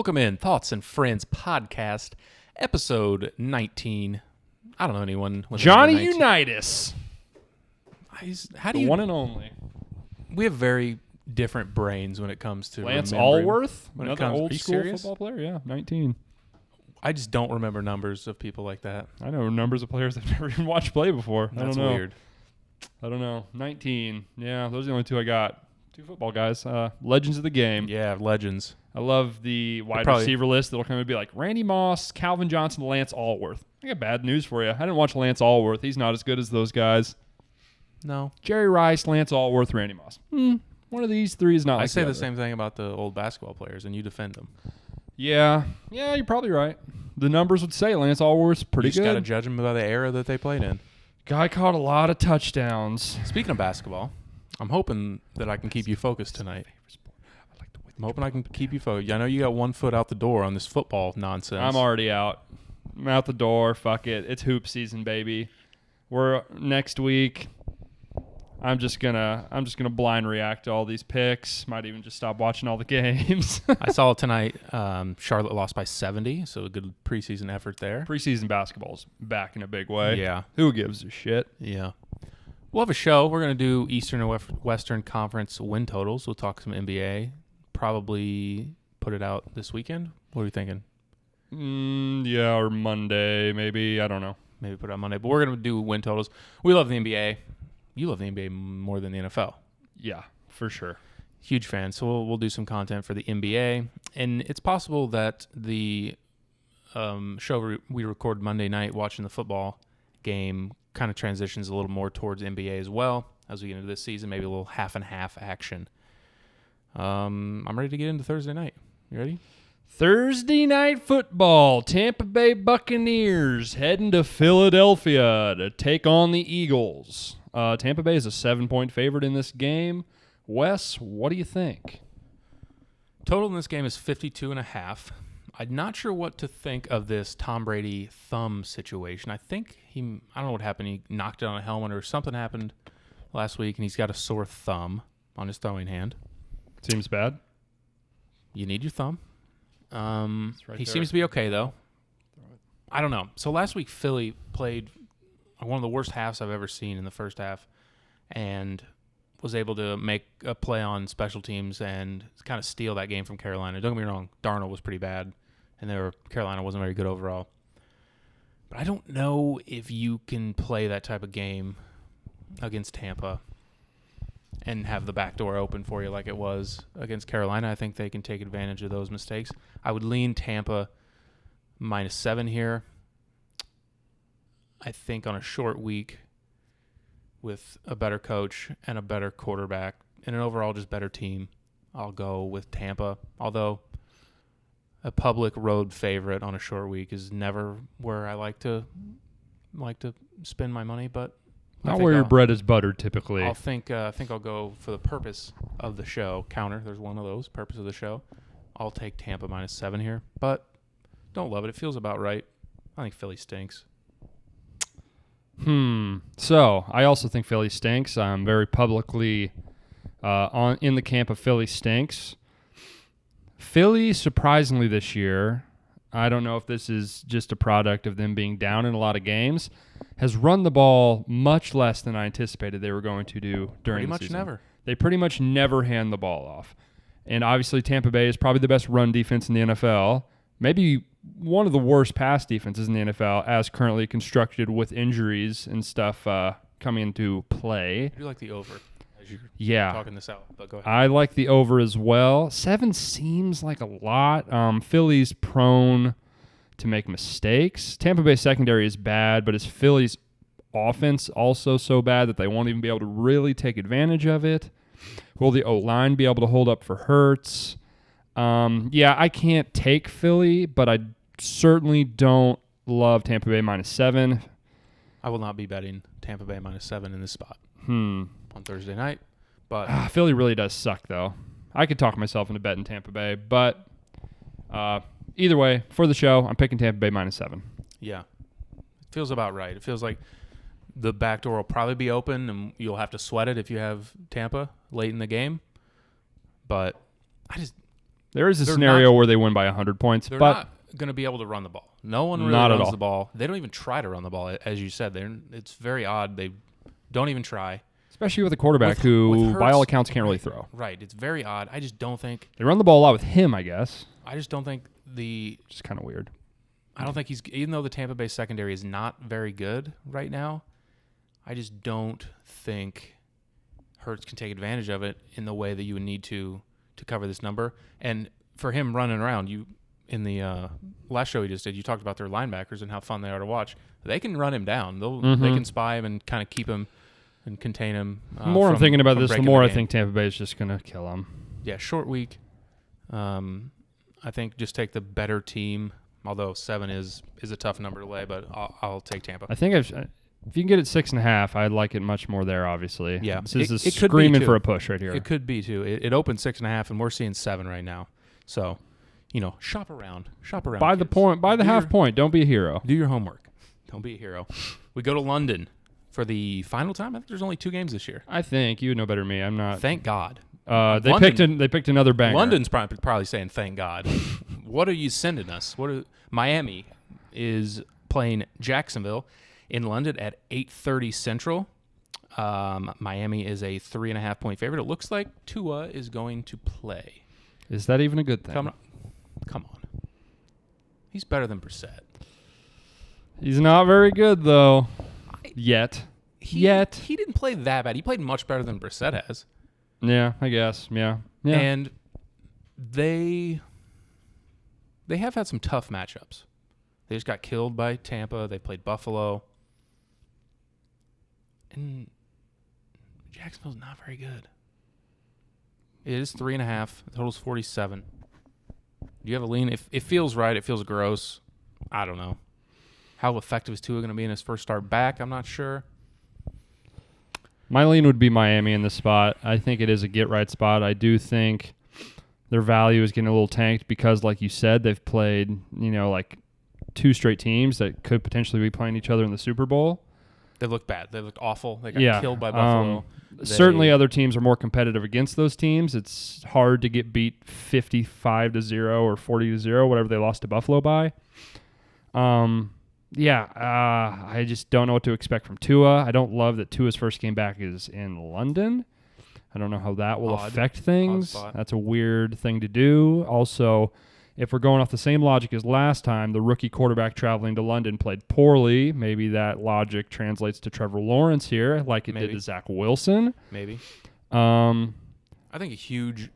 Welcome in, Thoughts and Friends podcast, episode 19. I don't know anyone with Johnny number 19. Unitas. How do The you? one and only. We have very different brains when it comes to Lance remembering. Allworth, When it another comes- old are you school serious? football player. Yeah, 19. I just don't remember numbers of people like that. I know numbers of players I've never even watched play before. That's I don't know. weird. I don't know. 19. Yeah, those are the only two I got. Two football guys. Legends of the game. Yeah, legends. I love the wide receiver list. That'll kind of be like Randy Moss, Calvin Johnson, Lance Allworth. I got bad news for you. I didn't watch Lance Allworth. He's not as good as those guys. No. Jerry Rice, Lance Allworth, Randy Moss. One of these three is not like I say the the other. same thing about the old basketball players, and you defend them. Yeah, you're probably right. The numbers would say Lance Allworth's pretty You just got to good. judge them by the era that they played in. Guy caught a lot of touchdowns. Speaking of basketball, I'm hoping that I can keep you focused tonight. I'm hoping I can keep you focused. I know you got 1 foot out the door on this football nonsense. I'm already out. I'm out the door. Fuck it. It's hoop season, baby. We're next week. I'm just gonna blind react to all these picks. Might even just stop watching all the games. I saw tonight Charlotte lost by 70, so a good preseason effort there. Preseason basketball's back in a big way. Yeah. Who gives a shit? Yeah. We'll have a show. We're going to do Eastern and Western Conference win totals. We'll talk some NBA. Probably put it out this weekend. What are you thinking? Yeah, or Monday, maybe. I don't know. Maybe put it on Monday. But we're going to do win totals. We love the NBA. You love the NBA more than the NFL. Yeah, for sure. Huge fan. So we'll do some content for the NBA. And it's possible that the show we record Monday night watching the football game kind of transitions a little more towards NBA as well as we get into this season. Maybe a little half and half action. I'm ready to get into Thursday night. You ready? Thursday night football. Tampa Bay Buccaneers heading to Philadelphia to take on the Eagles. Tampa Bay is a 7-point favorite in this game. Wes, what do you think? Total in this game is 52.5. I'm not sure what to think of this Tom Brady thumb situation. I think I don't know what happened. He knocked it on a helmet or something happened last week, and he's got a sore thumb on his throwing hand. Seems bad. You need your thumb. right He there. seems to be okay, though. I don't know. So last week, Philly played one of the worst halves I've ever seen in the first half and was able to make a play on special teams and kind of steal that game from Carolina. Don't get me wrong. Darnold was pretty bad, and Carolina wasn't very good overall. But I don't know if you can play that type of game against Tampa and have the back door open for you like it was against Carolina. I think they can take advantage of those mistakes. I would lean Tampa -7 here. I think on a short week with a better coach and a better quarterback and an overall just better team, I'll go with Tampa. Although a public road favorite on a short week is never where I like to spend my money, but Not where your bread is buttered, typically. I think I'll go for the purpose of the show. Counter, there's one of those, purpose of the show. I'll take Tampa -7 here, but don't love it. It feels about right. I think Philly stinks. So I also think Philly stinks. I'm very publicly in the camp of Philly stinks. Philly, surprisingly this year, I don't know if this is just a product of them being down in a lot of games, has run the ball much less than I anticipated they were going to do during the season. Pretty much never. They pretty much never hand the ball off. And obviously Tampa Bay is probably the best run defense in the NFL. Maybe one of the worst pass defenses in the NFL as currently constructed with injuries and stuff coming into play. I do like the over as you're talking this out, but go ahead. I like the over as well. 7 seems like a lot. Philly's prone to make mistakes. Tampa Bay secondary is bad, but is Philly's offense also so bad that they won't even be able to really take advantage of it? Will the O-line be able to hold up for Hurts? I can't take Philly, but I certainly don't love Tampa Bay -7. I will not be betting Tampa Bay -7 in this spot on Thursday night. But Philly really does suck, though. I could talk myself into betting Tampa Bay, but either way, for the show, I'm picking Tampa Bay -7. yeah, it feels about right. It feels like the back door will probably be open, and you'll have to sweat it if you have Tampa late in the game. But There is a scenario where they win by 100 points, they're but not going to be able to run the ball. No one really not at runs all. the ball. They don't even try to run the ball, as you said. It's very odd. They don't even try. Especially with a quarterback with who, Hurts, by all accounts, can't really throw. Right. It's very odd. I just don't think. They run the ball a lot with him, I guess. I just don't think Just kind of weird. I don't think even though the Tampa Bay secondary is not very good right now, I just don't think Hurts can take advantage of it in the way that you would need to cover this number. And for him running around, in the last show he just did, you talked about their linebackers and how fun they are to watch. They can run him down. They can spy him and kind of keep him and contain him. The more I'm thinking about this, the more I think Tampa Bay is just going to kill him. Yeah, short week. I think just take the better team, although 7 is a tough number to lay, but I'll take Tampa. I think if you can get it 6.5, I'd like it much more there, obviously. Yeah. This is screaming for a push right here. It could be, too. It opened 6.5, and we're seeing 7 right now. So, shop around. Buy the point. Buy the half point. Don't be a hero. Do your homework. Don't be a hero. We go to London for the final time. I think there's only 2 games this year. I think. You know better than me. I'm not. Thank God. They picked another banger. London's probably saying thank God. What are you sending us? Miami is playing Jacksonville in London at 8:30 Central. Miami is a 3.5 point favorite. It looks like Tua is going to play. Is that even a good thing? Come on. He's better than Brissett. He's not very good though. Yet. He didn't play that bad. He played much better than Brissett has. Yeah, I guess. Yeah. And they have had some tough matchups. They just got killed by Tampa. They played Buffalo. And Jacksonville's not very good. It is 3.5. The total's 47. Do you have a lean? If it feels right, it feels gross. I don't know. How effective is Tua going to be in his first start back? I'm not sure. My lean would be Miami in this spot. I think it is a get-right spot. I do think their value is getting a little tanked because, like you said, they've played, like 2 straight teams that could potentially be playing each other in the Super Bowl. They look bad. They look awful. They got killed by Buffalo. Certainly other teams are more competitive against those teams. It's hard to get beat 55-0 or 40-0, whatever they lost to Buffalo by. I just don't know what to expect from Tua. I don't love that Tua's first game back is in London. I don't know how that will affect things. That's a weird thing to do. Also, if we're going off the same logic as last time, the rookie quarterback traveling to London played poorly. Maybe that logic translates to Trevor Lawrence here, like it did to Zach Wilson. Maybe. I think a huge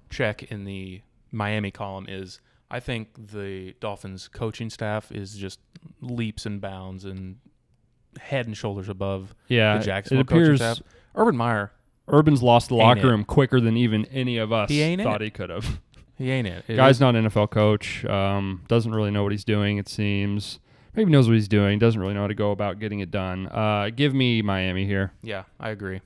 check in the Miami column is I think the Dolphins coaching staff is just leaps and bounds and head and shoulders above the Jacksonville coaching staff. Urban's lost the locker room quicker than even any of us thought he could have. He ain't it. Guy's not an NFL coach. Doesn't really know what he's doing, it seems. Maybe knows what he's doing. Doesn't really know how to go about getting it done. Give me Miami here. Yeah, I agree.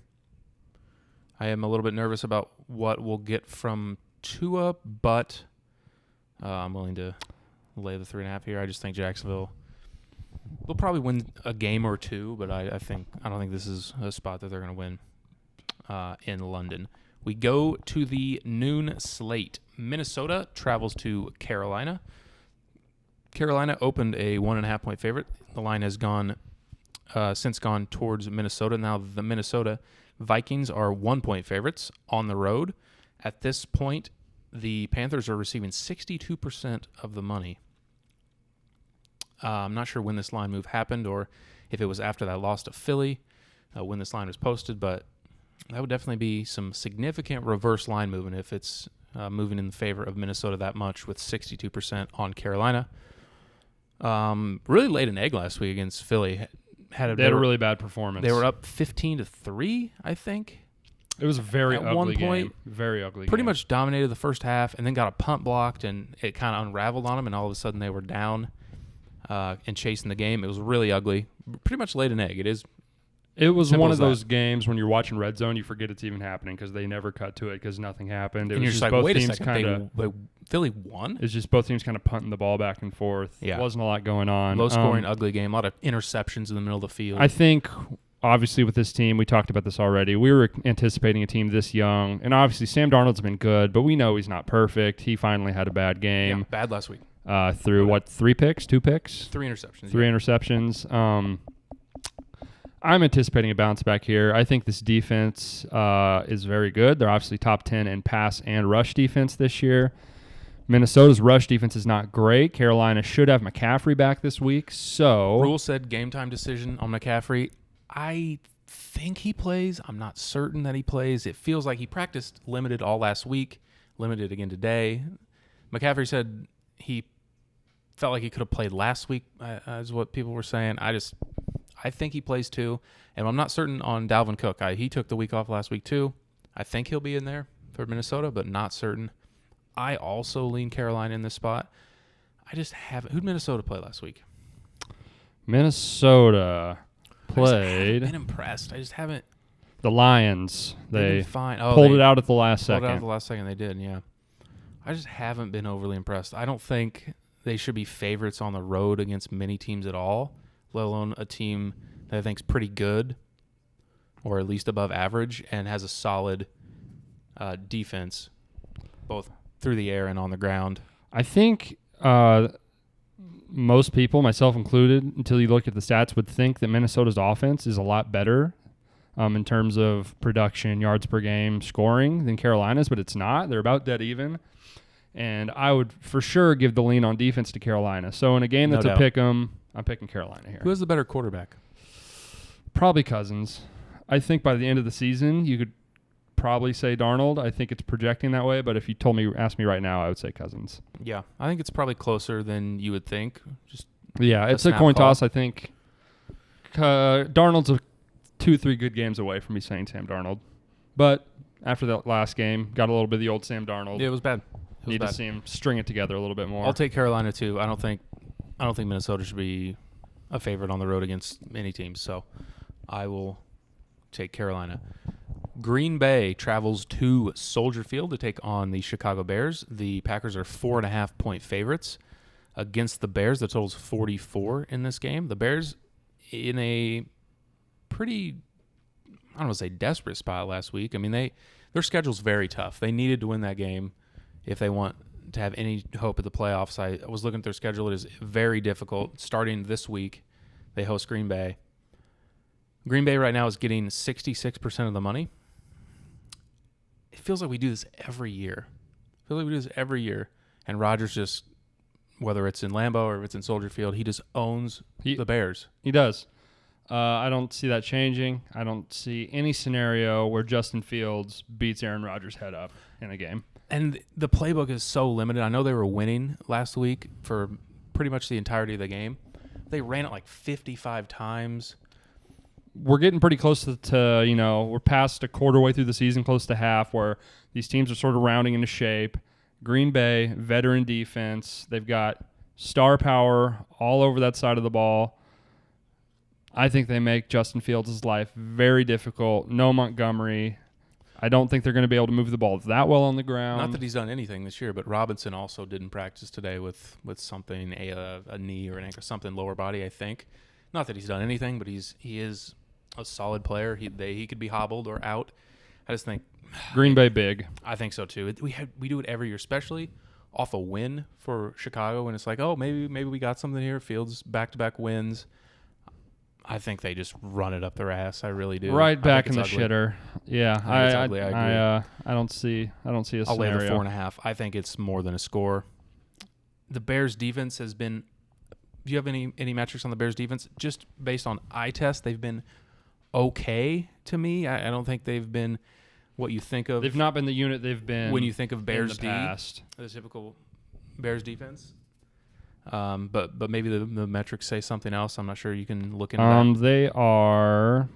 I am a little bit nervous about what we'll get from Tua, but I'm willing to lay the 3.5 here. I just think Jacksonville will probably win a game or 2, but I don't think this is a spot that they're going to win in London. We go to the noon slate. Minnesota travels to Carolina. Carolina opened a 1.5 point favorite. The line has since gone towards Minnesota. Now the Minnesota Vikings are 1 point favorites on the road. At this point, the Panthers are receiving 62% of the money. I'm not sure when this line move happened or if it was after that loss to Philly when this line was posted, but that would definitely be some significant reverse line movement if it's moving in favor of Minnesota that much with 62% on Carolina. Really laid an egg last week against Philly. They had a really bad performance. They were up 15-3, I think. It was a very ugly one point, game. Very ugly pretty game. much dominated the first half and then got a punt blocked, and it kind of unraveled on them, and all of a sudden they were down and chasing the game. It was really ugly. Pretty much laid an egg. It was one of those games when you're watching Red Zone, you forget it's even happening because they never cut to it because nothing happened. And was you're just like, both wait a teams second, Philly won? It's just both teams kind of punting the ball back and forth. Yeah. Wasn't a lot going on. Low-scoring, ugly game. A lot of interceptions in the middle of the field. I think obviously with this team, we talked about this already. We were anticipating a team this young, and obviously Sam Darnold's been good, but we know he's not perfect. He finally had a bad game. Yeah, bad last week. Through 3 picks, 2 picks? 3 interceptions. 3 interceptions. I'm anticipating a bounce back here. I think this defense is very good. They're obviously top 10 in pass and rush defense this year. Minnesota's rush defense is not great. Carolina should have McCaffrey back this week. So Rule said game time decision on McCaffrey. I think he plays. I'm not certain that he plays. It feels like he practiced limited all last week, limited again today. McCaffrey said he felt like he could have played last week, is what people were saying. I think he plays too, and I'm not certain on Dalvin Cook. He took the week off last week too. I think he'll be in there for Minnesota, but not certain. I also lean Carolina in this spot. I just haven't. Who'd Minnesota play last week? Minnesota I played haven't been impressed. I just haven't. the Lions. They pulled it out at the last Pulled it out second. at the last second. They did, yeah. I just haven't been overly impressed. I don't think they should be favorites on the road against many teams at all, let alone a team that I think is pretty good or at least above average and has a solid defense, both through the air and on the ground. I think most people, myself included, until you look at the stats, would think that Minnesota's offense is a lot better in terms of production, yards per game, scoring than Carolina's, but it's not. They're about dead even. And I would for sure give the lean on defense to Carolina. So in a game that's a pick 'em, I'm picking Carolina here. Who has the better quarterback? Probably Cousins. I think by the end of the season, you could probably say Darnold. I think it's projecting that way, but if you asked me right now, I would say Cousins. Yeah, I think it's probably closer than you would think. Yeah, it's a coin toss, I think. Darnold's 2-3 good games away from me saying Sam Darnold. But after that last game, got a little bit of the old Sam Darnold. Yeah, it was bad. Need to see him string it together a little bit more. I'll take Carolina too. I don't think Minnesota should be a favorite on the road against any teams, so I will take Carolina. Green Bay travels to Soldier Field to take on the Chicago Bears. The Packers are 4.5-point favorites against the Bears. The total's 44 in this game. The Bears in a pretty, I don't want to say desperate spot last week. I mean, their schedule's very tough. They needed to win that game if they want to have any hope at the playoffs. I was looking at their schedule. It is very difficult. Starting this week, they host Green Bay. Green Bay right now is getting 66% of the money. It feels like we do this every year. And Rodgers just, whether it's in Lambeau or if it's in Soldier Field, he just owns the Bears. He does. I don't see that changing. I don't see any scenario where Justin Fields beats Aaron Rodgers head up in a game. And the playbook is so limited. I know they were winning last week for pretty much the entirety of the game. They ran it like 55 times. We're getting pretty close to we're past a quarter way through the season, close to half, where these teams are sort of rounding into shape. Green Bay, veteran defense. They've got star power all over that side of the ball. I think they make Justin Fields' life very difficult. No Montgomery. I don't think they're going to be able to move the ball that well on the ground. Not that he's done anything this year, but Robinson also didn't practice today with something, a knee or an ankle, something lower body, I think. Not that he's done anything, but he is a solid player. He could be hobbled or out. I just think Green Bay big. I think so too. We do it every year, especially off a win for Chicago, and it's like, oh, maybe we got something here. Fields back-to-back wins. I think they just run it up their ass. I really do. Right back in the shitter. Yeah, I agree. I don't see a scenario. I'll lay the 4.5. I think it's more than a score. The Bears defense has been. Do you have any metrics on the Bears defense? Just based on eye test, they've been okay to me. I don't think they've been what you think of. They've not been the unit they've been when you think of Bears in the past. The typical Bears defense. But maybe the metrics say something else. I'm not sure. You can look into that. They are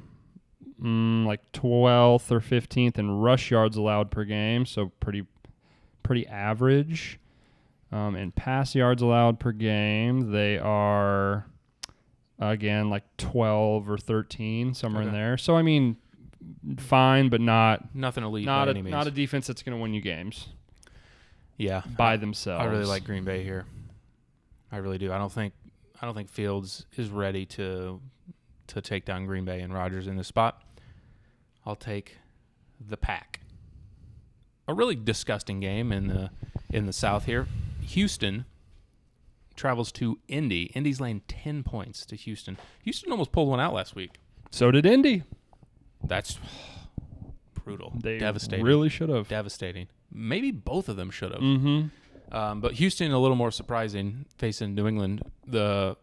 like 12th or 15th in rush yards allowed per game, so pretty average. In pass yards allowed per game, they are again like 12 or 13, somewhere in there. So I mean, fine, but nothing elite. Not a defense that's going to win you games. Yeah, by themselves. I really like Green Bay here. I really do. I don't think Fields is ready to to take down Green Bay and Rodgers in this spot. I'll take the Pack. A really disgusting game in the South here. Houston travels to Indy. Indy's laying 10 points to Houston. Houston almost pulled one out last week. So did Indy. That's brutal. They devastating. really should have. Devastating. Maybe both of them should have. Mm-hmm. But Houston, a little more surprising, facing New England. The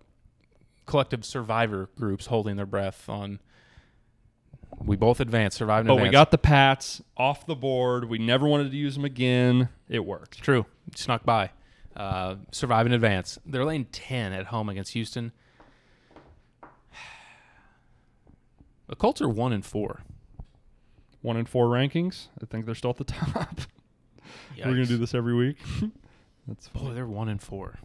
collective survivor groups holding their breath on. We both advanced, survived and advanced. We got the Pats off the board. We never wanted to use them again. It worked. True. Snuck by. Survive and advance. They're laying 10 at home against Houston. The Colts are 1-4. 1-4 rankings. I think they're still at the top. We're going to do this every week. That's funny. Boy, they're 1-4.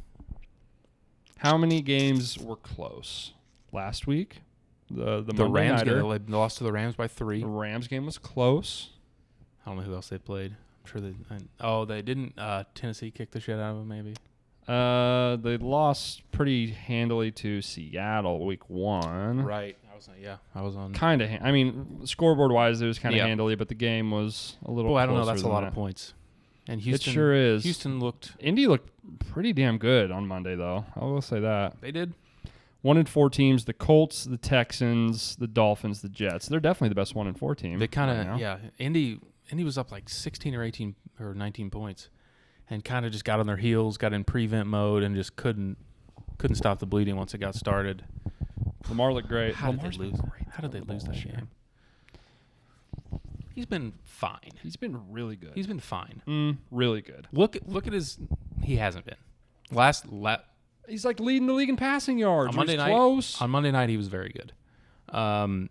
How many games were close last week? The Rams Nighter. game, they lost to the Rams by 3. The Rams game was close. I don't know who else they played. I'm sure they didn't. Tennessee kicked the shit out of them, maybe. They lost pretty handily to Seattle week 1. Right. I was on. Kind of. I mean, scoreboard-wise, it was kind of handily, but the game was a little I don't know. closer That's a lot of points. And Houston. It sure is. Houston looked. Indy looked pretty damn good on Monday, though. I will say that. They did. 1-4 teams: the Colts, the Texans, the Dolphins, the Jets. They're definitely the best 1-4 team. They kind of, Indy was up like 16 or 18 or 19 points, and kind of just got on their heels, got in prevent mode, and just couldn't stop the bleeding once it got started. Lamar looked great. How did they lose? How did they lose that game? He's been fine. He's been really good. He's been fine. Really good. Look at his. He hasn't been. He's like leading the league in passing yards. On Monday night, close. On Monday night, he was very good. 10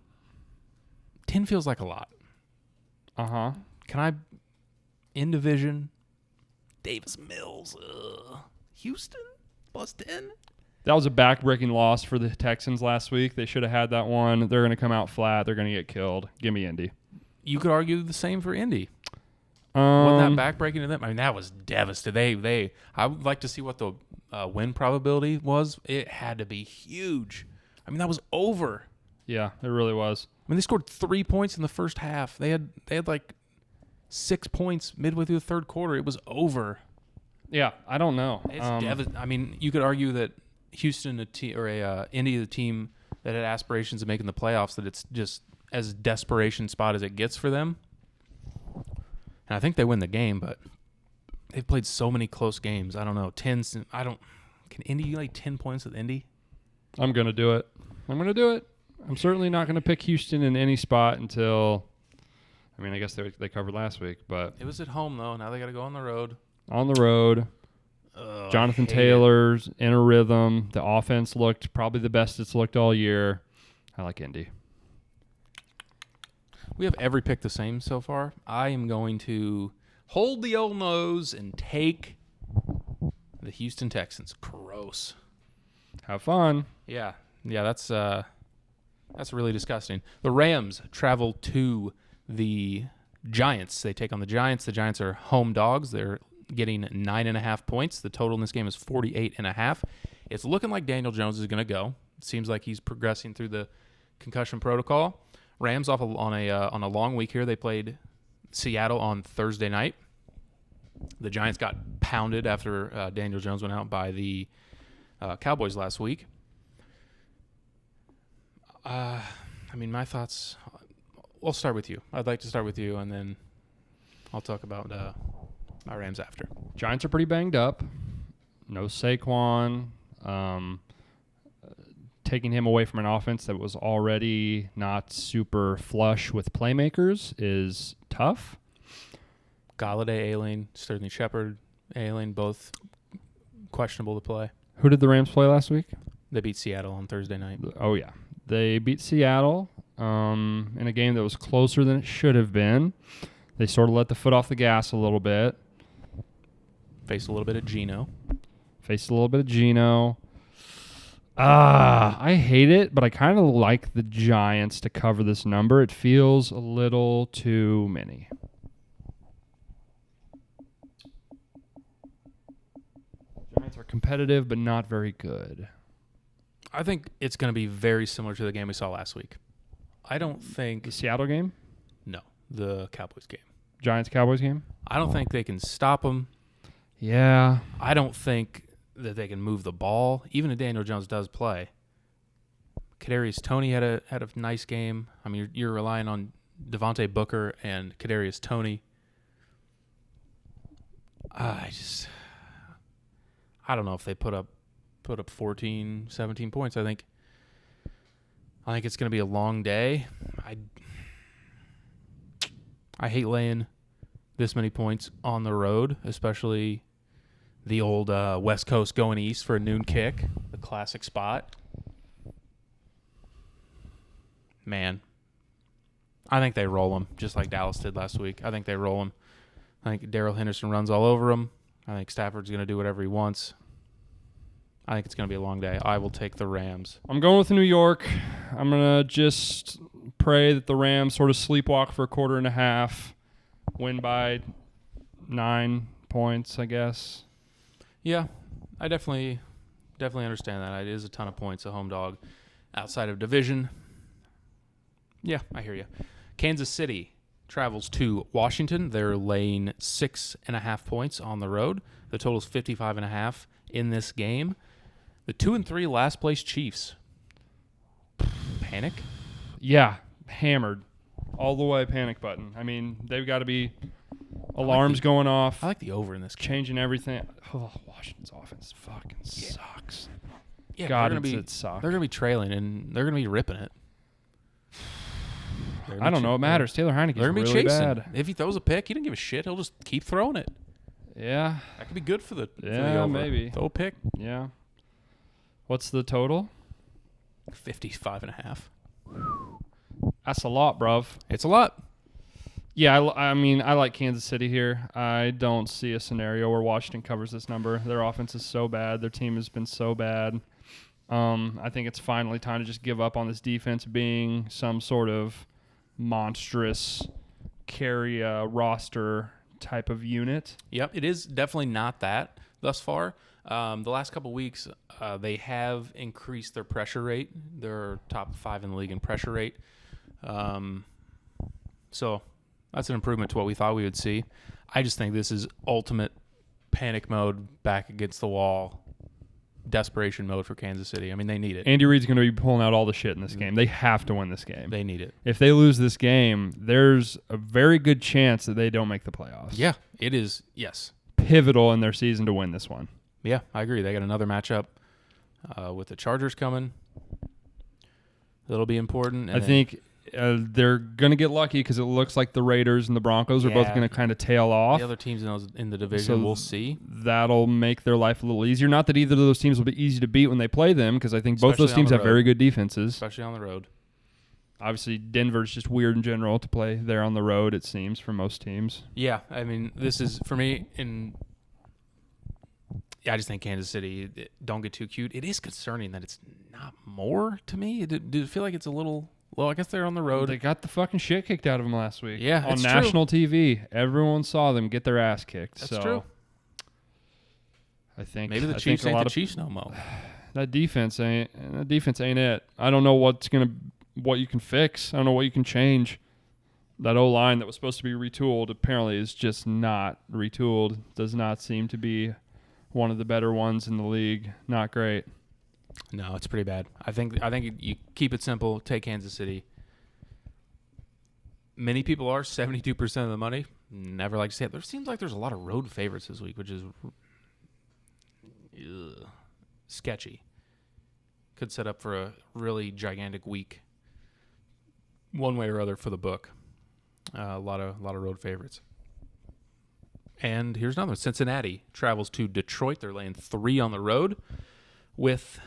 feels like a lot. Uh-huh. Can I, in division, Davis Mills, Houston, +10? That was a back-breaking loss for the Texans last week. They should have had that one. They're going to come out flat. They're going to get killed. Give me Indy. You could argue the same for Indy. Wasn't that backbreaking to them? I mean, that was devastating. I would like to see what the win probability was. It had to be huge. I mean, that was over. Yeah, it really was. I mean, they scored 3 points in the first half. They had like 6 points midway through the third quarter. It was over. Yeah, I don't know. It's I mean, you could argue that Houston, Indy, the team that had aspirations of making the playoffs, that it's just as desperation spot as it gets for them. And I think they win the game, but they've played so many close games. I don't know. Can Indy lay 10 points with Indy? I'm going to do it. I'm certainly not going to pick Houston in any spot until, I mean, I guess they covered last week, but. It was at home, though. Now they got to go on the road. Jonathan Taylor's in a rhythm. The offense looked probably the best it's looked all year. I like Indy. We have every pick the same so far. I am going to hold the old nose and take the Houston Texans. Gross. Have fun. Yeah, that's really disgusting. The Rams travel to the Giants. They take on the Giants. The Giants are home dogs. They're getting 9.5 points. The total in this game is 48.5. It's looking like Daniel Jones is going to go. It seems like he's progressing through the concussion protocol. Rams on a long week here. They played Seattle on Thursday night. The Giants got pounded after Daniel Jones went out by the Cowboys last week. I mean, my thoughts. We'll start with you. I'd like to start with you, and then I'll talk about my Rams after. Giants are pretty banged up. No Saquon. Taking him away from an offense that was already not super flush with playmakers is tough. Galladay, Aileen, Sterling Shepard, Aileen, both questionable to play. Who did the Rams play last week? They beat Seattle on Thursday night. Oh, yeah. They beat Seattle in a game that was closer than it should have been. They sort of let the foot off the gas a little bit. Faced a little bit of Geno. I hate it, but I kind of like the Giants to cover this number. It feels a little too many. Giants are competitive, but not very good. I think it's going to be very similar to the game we saw last week. I don't think... The Seattle game? No, the Cowboys game. Giants-Cowboys game? I don't think they can stop them. Yeah. I don't think that they can move the ball, even if Daniel Jones does play. Kadarius Toney had a nice game. I mean, you're relying on Devontae Booker and Kadarius Toney. I don't know if they put up 14, 17 points. I think it's going to be a long day. I hate laying this many points on the road, especially the old West Coast going east for a noon kick, the classic spot. Man, I think they roll them just like Dallas did last week. I think they roll them. I think Darrell Henderson runs all over them. I think Stafford's going to do whatever he wants. I think it's going to be a long day. I will take the Rams. I'm going with New York. I'm going to just pray that the Rams sort of sleepwalk for a quarter and a half, win by 9 points, I guess. Yeah, I definitely understand that. It is a ton of points, a home dog outside of division. Yeah, I hear you. Kansas City travels to Washington. They're laying 6.5 points on the road. The total is 55.5 in this game. The 2-3 last place Chiefs. Panic? Yeah, hammered. All the way panic button. I mean, they've got to be alarms going off. I like the over in this game. Changing everything. Oh, Washington's offense fucking sucks. Yeah, God, it sucks. They're going to be trailing, and they're going to be ripping it. I don't know. It matters. Taylor Heineke's They're going to be really chasing. bad. If he throws a pick, he doesn't give a shit. He'll just keep throwing it. Yeah. That could be good for the Yeah, over. maybe. Throw a pick. Yeah. What's the total? 55.5. That's a lot, bruv. It's a lot. Yeah, I mean, I like Kansas City here. I don't see a scenario where Washington covers this number. Their offense is so bad. Their team has been so bad. I think it's finally time to just give up on this defense being some sort of monstrous carry roster type of unit. Yep, it is definitely not that thus far. The last couple weeks, they have increased their pressure rate. They're top 5 in the league in pressure rate. So that's an improvement to what we thought we would see. I just think this is ultimate panic mode, back against the wall, desperation mode for Kansas City. I mean, they need it. Andy Reid's going to be pulling out all the shit in this game. They have to win this game. They need it. If they lose this game, there's a very good chance that they don't make the playoffs. Yeah, it is. Yes. Pivotal in their season to win this one. Yeah, I agree. They got another matchup with the Chargers coming. That'll be important. I think they're going to get lucky because it looks like the Raiders and the Broncos are both going to kind of tail off. The other teams in the division, So we'll see. That'll make their life a little easier. Not that either of those teams will be easy to beat when they play them, because I think both those teams have very good defenses. Especially on the road. Obviously, Denver's just weird in general to play there on the road, it seems, for most teams. Yeah, I mean, this is, for me, I just think Kansas City, don't get too cute. It is concerning that it's not more to me. Does it feel like it's a little... Well, I guess they're on the road. They got the fucking shit kicked out of them last week. Yeah, on national TV. Everyone saw them get their ass kicked. That's true. I think maybe the Chiefs ain't the Chiefs no more. That defense ain't it. I don't know what you can fix. I don't know what you can change. That O-line that was supposed to be retooled apparently is just not retooled. Does not seem to be one of the better ones in the league. Not great. No, it's pretty bad. I think you keep it simple. Take Kansas City. Many people are 72% of the money. Never like to say it. There seems like there's a lot of road favorites this week, which is sketchy. Could set up for a really gigantic week, one way or other, for the book. A lot of road favorites. And here's another one. Cincinnati travels to Detroit. They're laying 3 on the road with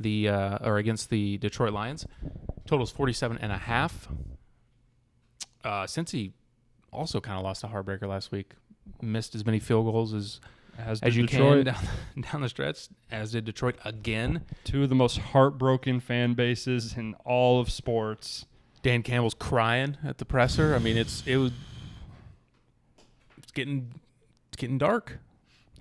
against the Detroit Lions. Total's 47.5. Cincy also kind of lost a heartbreaker last week. Missed as many field goals as you Detroit. can down the stretch, as did Detroit again. Two of the most heartbroken fan bases in all of sports. Dan Campbell's crying at the presser. I mean, it's getting dark.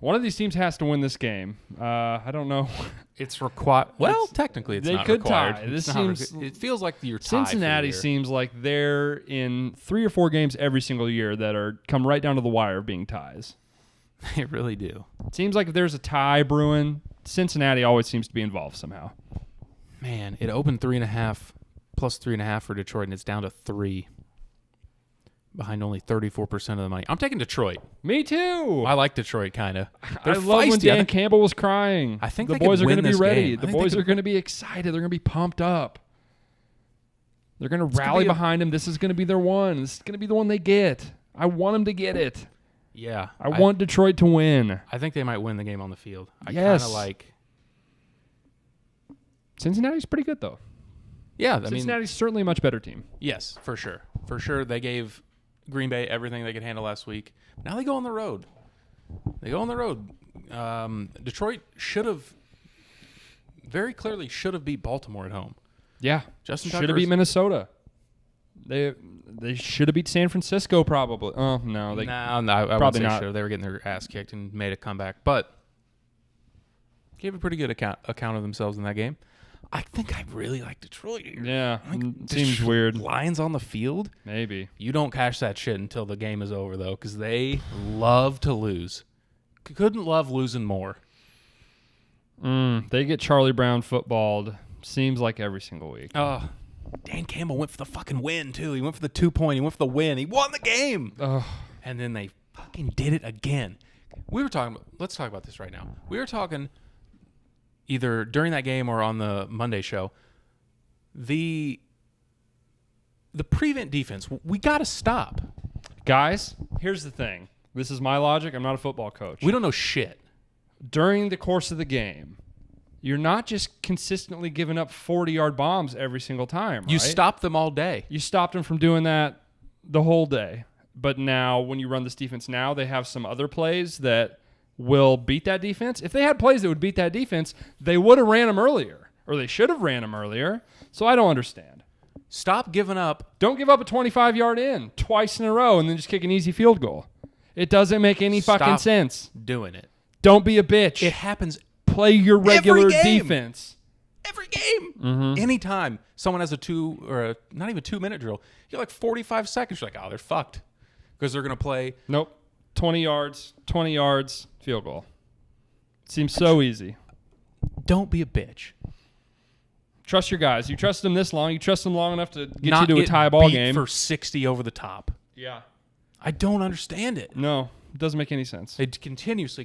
One of these teams has to win this game. I don't know. It's required. Well, technically, it's they not could required. tie. This It's not seems. it feels like you're tied. Cincinnati for the year. seems like they're in 3 or 4 games every single year that are come right down to the wire of being ties. They really do. It seems like if there's a tie brewing, Cincinnati always seems to be involved somehow. Man, it opened 3.5 plus 3.5 for Detroit, and it's down to 3. Behind only 34% of the money. I'm taking Detroit. Me too. I like Detroit, kind of. I love when Dan Campbell was crying. I think the they boys could are win going to be this ready. game. The boys are going to be excited. They're going to be pumped up. They're going to rally behind him. This is going to be their one. This is going to be the one they get. I want them to get it. Yeah. I want Detroit to win. I think they might win the game on the field. I Yes. kind of like. Cincinnati's pretty good, though. Yeah. Cincinnati's certainly a much better team. Yes, for sure. For sure. They gave Green Bay everything they could handle last week. Now they go on the road. Detroit very clearly should have beat Baltimore at home. Yeah. Justin Should have beat Minnesota. They should have beat San Francisco probably. Oh, no. No, I probably wouldn't say not. should. They were getting their ass kicked and made a comeback. But gave a pretty good account of themselves in that game. I think I really like Detroit here. Yeah. Like, Seems weird. Lions on the field? Maybe. You don't cash that shit until the game is over, though, because they love to lose. Couldn't love losing more. They get Charlie Brown footballed. Seems like every single week. Dan Campbell went for the fucking win, too. He went for the 2-point. He went for the win. He won the game. And then they fucking did it again. Let's talk about this right now. We were talking either during that game or on the Monday show. The prevent defense, we got to stop. Guys, here's the thing. This is my logic. I'm not a football coach. We don't know shit. During the course of the game, you're not just consistently giving up 40-yard bombs every single time, right? You stop them all day. You stopped them from doing that the whole day. But now, when you run this defense now, they have some other plays that will beat that defense. If they had plays that would beat that defense, they would have ran them earlier, or they should have ran them earlier. So I don't understand. Stop giving up. Don't give up a 25-yard in twice in a row and then just kick an easy field goal. It doesn't make any fucking sense. Doing it. Don't be a bitch. It happens. Play your regular every game. defense. Every game. Anytime someone has not even 2-minute drill, you're like 45 seconds. You're like, oh, they're fucked. Because they're going to play. Nope. 20 yards, field goal. Seems so easy. Don't be a bitch. Trust your guys. You trust them this long. You trust them long enough to get Not you to a tie ball beat game. for 60 over the top. Yeah. I don't understand it. No, it doesn't make any sense. They continuously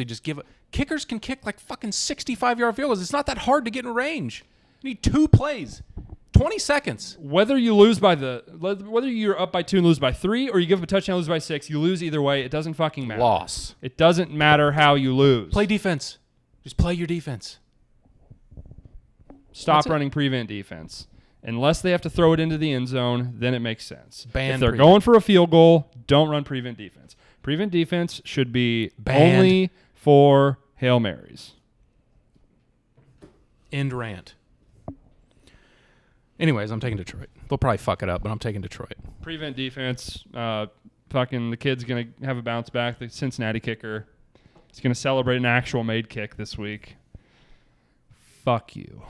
just give it. Kickers can kick like fucking 65-yard field goals. It's not that hard to get in range. You need 2 plays. 20 seconds. Whether you're up by 2 and lose by 3, or you give up a touchdown and lose by 6, you lose either way. It doesn't fucking matter. Loss. It doesn't matter how you lose. Play defense. Just play your defense. Stop running prevent defense. Unless they have to throw it into the end zone, then it makes sense. Ban if they're prevent. going for a field goal, don't run prevent defense. Prevent defense should be only for Hail Marys. End rant. Anyways, I'm taking Detroit. They'll probably fuck it up, but I'm taking Detroit. Prevent defense, fucking the kid's going to have a bounce back. The Cincinnati kicker. He's going to celebrate an actual made kick this week. Fuck you.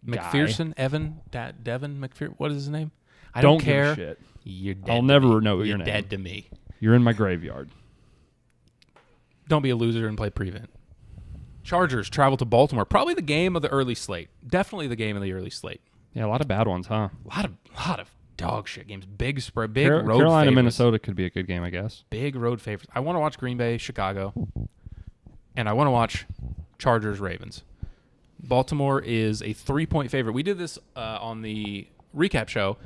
McPherson, Devin McPherson. What is his name? I don't care. Give a shit. You're dead. I'll never know your You're name. dead to me. You're in my graveyard. Don't be a loser and play prevent. Chargers travel to Baltimore. Probably the game of the early slate. Definitely the game of the early slate. Yeah, a lot of bad ones, huh? A lot of dog shit games. Big spread. Big road Carolina, favorites. Minnesota could be a good game, I guess. Big road favorites. I want to watch Green Bay, Chicago. And I want to watch Chargers, Ravens. Baltimore is a 3-point favorite. We did this on the recap show.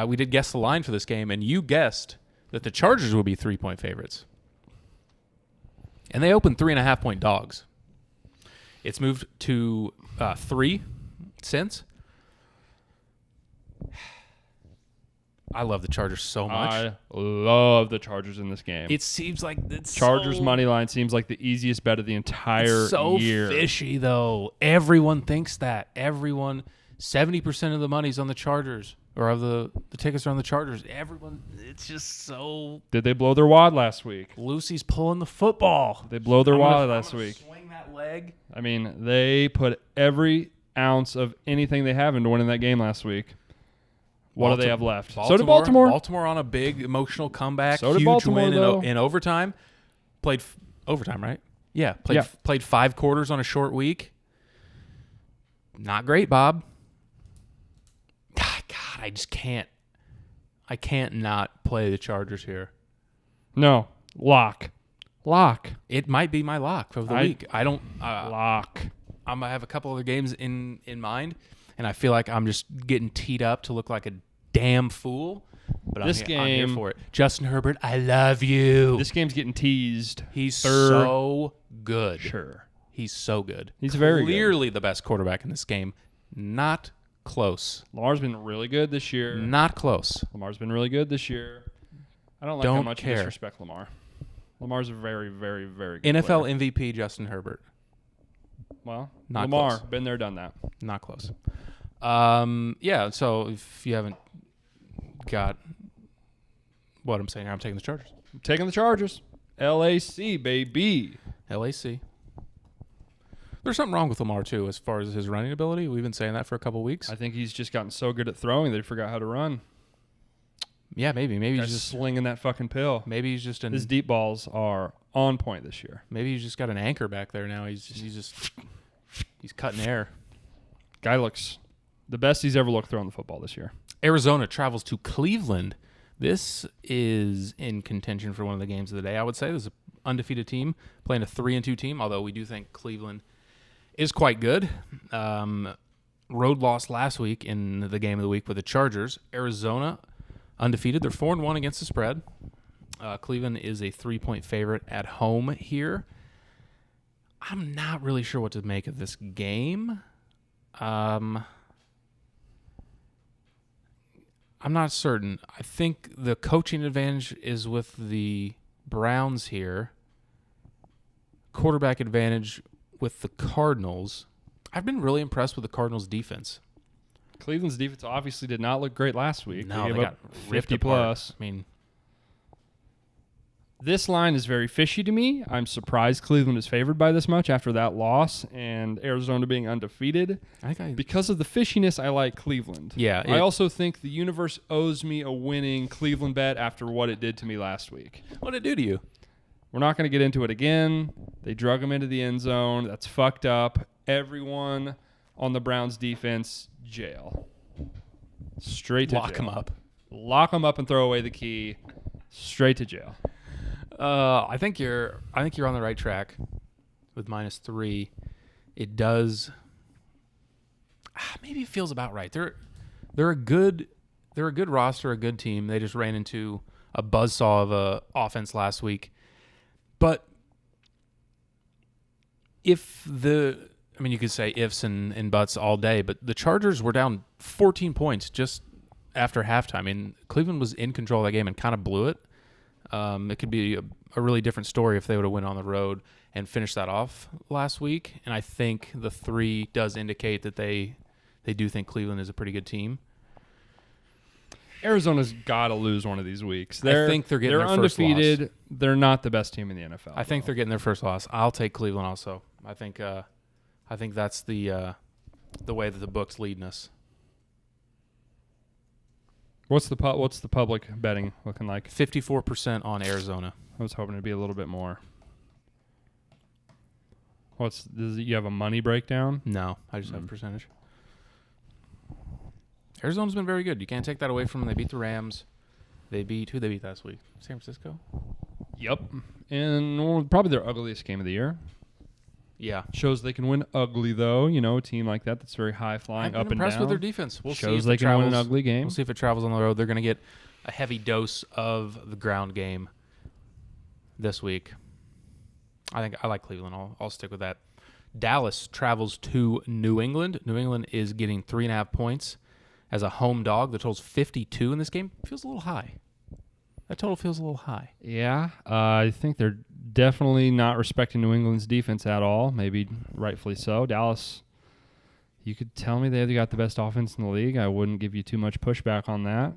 We did guess the line for this game, and you guessed that the Chargers would be 3-point favorites. And they opened 3.5-point dogs. It's moved to 3 since. I love the Chargers so much. I love the Chargers in this game. It seems like it's Chargers money line seems like the easiest bet of the entire year. So fishy, though. Everyone thinks that. 70% of the money's on the Chargers. or of the tickets are on the Chargers. Everyone, it's just so. Did they blow their wad last week? Lucy's pulling the football. They blow their wad last I'm gonna week. Swing that leg. I mean, they put every ounce of anything they have into winning that game last week. What do they have left? So did Baltimore. Baltimore on a big emotional comeback. So did huge Baltimore, win though. in overtime. Played overtime, right? Yeah. Played 5 quarters on a short week. Not great, Bob. God, I just can't. I can't not play the Chargers here. No. Lock. It might be my lock of the week. I don't. Lock. I'm gonna have a couple other games in mind, and I feel like I'm just getting teed up to look like a damn fool. But I'm here for it. Justin Herbert, I love you. This game's getting teased. He's so good. Sure. He's so good. He's very good. Clearly the best quarterback in this game. Not close. Lamar's been really good this year. Not close. Lamar's been really good this year. I don't like how much you disrespect Lamar. Lamar's a very, very, very good NFL player. MVP Justin Herbert. Well, Not Lamar, close. been there, done that. Not close. Yeah, so if you haven't got what I'm saying, I'm taking the Chargers. I'm taking the Chargers. LAC, baby. LAC. There's something wrong with Lamar, too, as far as his running ability. We've been saying that for a couple weeks. I think he's just gotten so good at throwing that he forgot how to run. Yeah, maybe. Maybe He's he's just slinging that fucking pill. Maybe he's just His deep balls are on point this year. Maybe he's just got an anchor back there now. He's cutting air. Guy looks the best he's ever looked throwing the football this year. Arizona travels to Cleveland. This is in contention for one of the games of the day. I would say this is an undefeated team playing a 3-2 team, although we do think Cleveland is quite good. Road loss last week in the game of the week with the Chargers. Arizona undefeated. They're 4-1 against the spread. Cleveland is a 3-point favorite at home here. I'm not really sure what to make of this game. I'm not certain. I think the coaching advantage is with the Browns here. Quarterback advantage with the Cardinals. I've been really impressed with the Cardinals' defense. Cleveland's defense obviously did not look great last week. No, they got got 50 apart. plus. I mean, this line is very fishy to me. I'm surprised Cleveland is favored by this much after that loss and Arizona being undefeated. Because of the fishiness, I like Cleveland. Yeah. I also think the universe owes me a winning Cleveland bet after what it did to me last week. What did it do to you? We're not going to get into it again. They drug him into the end zone. That's fucked up. Everyone on the Browns defense, jail. Straight to jail. Lock him up. Lock him up and throw away the key. Straight to jail. I think you're on the right track with -3. It does. Maybe it feels about right. They're a good roster, a good team. They just ran into a buzzsaw of a offense last week. But you could say ifs and buts all day, but the Chargers were down 14 points just after halftime. I mean, Cleveland was in control of that game and kind of blew it. It could be a really different story if they would have went on the road and finished that off last week. And I think the 3 does indicate that they do think Cleveland is a pretty good team. Arizona's got to lose one of these weeks. I think they're getting their undefeated. first loss. They're not the best team in the NFL. I think they're getting their first loss. I'll take Cleveland also. I think that's the way that the book's leading us. What's the public betting looking like? 54% on Arizona. I was hoping it'd be a little bit more. You have a money breakdown? No, I just have a percentage. Arizona's been very good. You can't take that away from them. They beat the Rams. Who they beat last week? San Francisco? Yep. And probably their ugliest game of the year. Yeah. Shows they can win ugly, though. You know, a team like that's very high-flying, up and down. I'm impressed with their defense. We'll Shows see they can win an ugly game. We'll see if it travels on the road. They're going to get a heavy dose of the ground game this week. I like Cleveland. I'll stick with that. Dallas travels to New England. New England is getting 3.5 points as a home dog. The total's 52 in this game. Feels a little high. That total feels a little high. Yeah, I think they're definitely not respecting New England's defense at all. Maybe rightfully so. Dallas, You could tell me they've got the best offense in the league. I wouldn't give you too much pushback on that.